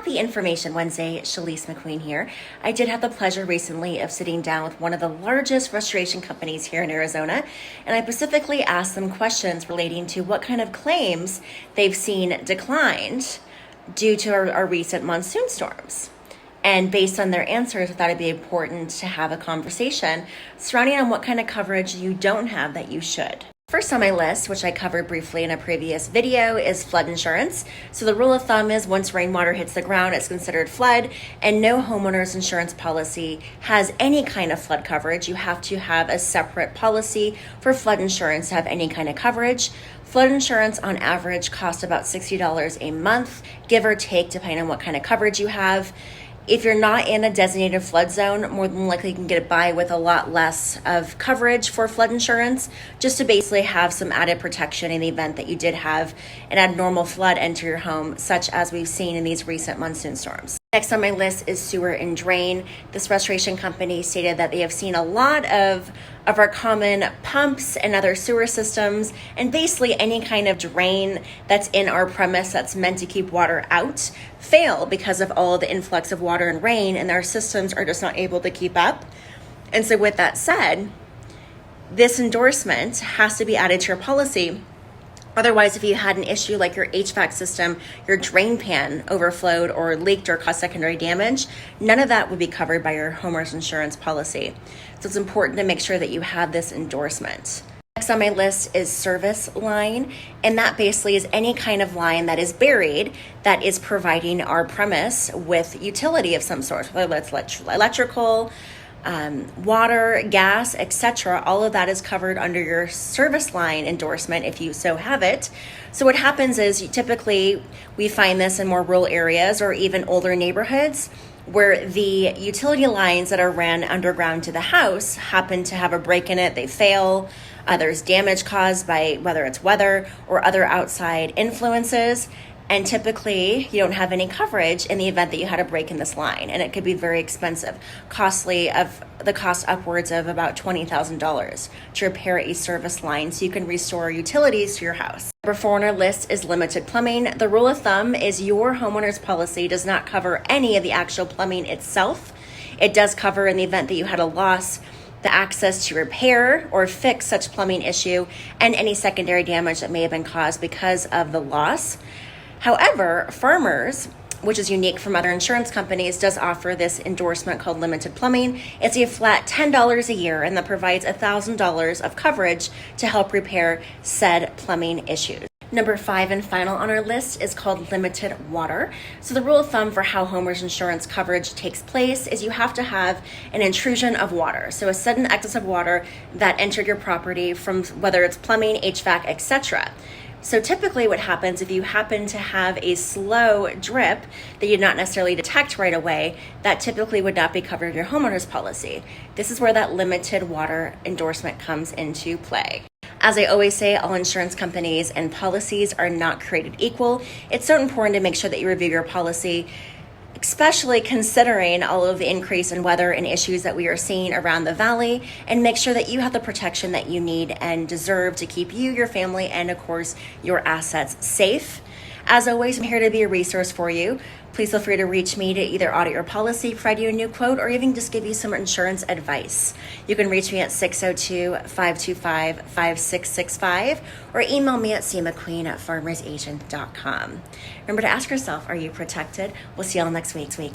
Happy Information Wednesday, Chalyce McQueen here. I did have the pleasure recently of sitting down with one of the largest restoration companies here in Arizona, and I specifically asked them questions relating to what kind of claims they've seen declined due to our recent monsoon storms. And based on their answers, I thought it'd be important to have a conversation surrounding on what kind of coverage you don't have that you should. First on my list, which I covered briefly in a previous video, is flood insurance. So the rule of thumb is once rainwater hits the ground, it's considered flood, and no homeowner's insurance policy has any kind of flood coverage. You have to have a separate policy for flood insurance to have any kind of coverage. Flood insurance on average costs about $60 a month, give or take, depending on what kind of coverage you have. If you're not in a designated flood zone, more than likely you can get by with a lot less of coverage for flood insurance, just to basically have some added protection in the event that you did have an abnormal flood enter your home, such as we've seen in these recent monsoon storms. Next on my list is sewer and drain. This restoration company stated that they have seen a lot of our common pumps and other sewer systems, and basically any kind of drain that's in our premise that's meant to keep water out fail because of all the influx of water and rain, and our systems are just not able to keep up. And so with that said, this endorsement has to be added to your policy. Otherwise, if you had an issue like your HVAC system, your drain pan overflowed or leaked or caused secondary damage, none of that would be covered by your homeowner's insurance policy. So it's important to make sure that you have this endorsement. Next on my list is service line, and that basically is any kind of line that is buried that is providing our premise with utility of some sort, whether it's electrical, water, gas, etc. All of that is covered under your service line endorsement if you so have it. So what happens is typically we find this in more rural areas or even older neighborhoods where the utility lines that are ran underground to the house happen to have a break in it, they fail, there's damage caused by whether it's weather or other outside influences. And typically, you don't have any coverage in the event that you had a break in this line. And it could be very expensive, costly, of the cost upwards of about $20,000 to repair a service line so you can restore utilities to your house. Number 4 on our list is limited plumbing. The rule of thumb is your homeowner's policy does not cover any of the actual plumbing itself. It does cover in the event that you had a loss, the access to repair or fix such plumbing issue, and any secondary damage that may have been caused because of the loss. However, Farmers, which is unique from other insurance companies, does offer this endorsement called limited plumbing. It's a flat $10 a year, and that provides $1,000 of coverage to help repair said plumbing issues. Number 5 and final on our list is called limited water. So the rule of thumb for how homeowners insurance coverage takes place is you have to have an intrusion of water. So a sudden excess of water that entered your property from whether it's plumbing, HVAC, etc. So typically what happens if you happen to have a slow drip that you not necessarily detect right away, that typically would not be covered in your homeowner's policy. This is where that limited water endorsement comes into play. As I always say, all insurance companies and policies are not created equal. It's so important to make sure that you review your policy, especially considering all of the increase in weather and issues that we are seeing around the valley, and make sure that you have the protection that you need and deserve to keep you, your family, and of course, your assets safe. As always, I'm here to be a resource for you. Please feel free to reach me to either audit your policy, provide you a new quote, or even just give you some insurance advice. You can reach me at 602-525-5665 or email me at cmcqueen@farmersagent.com. Remember to ask yourself, are you protected? We'll see you all next week.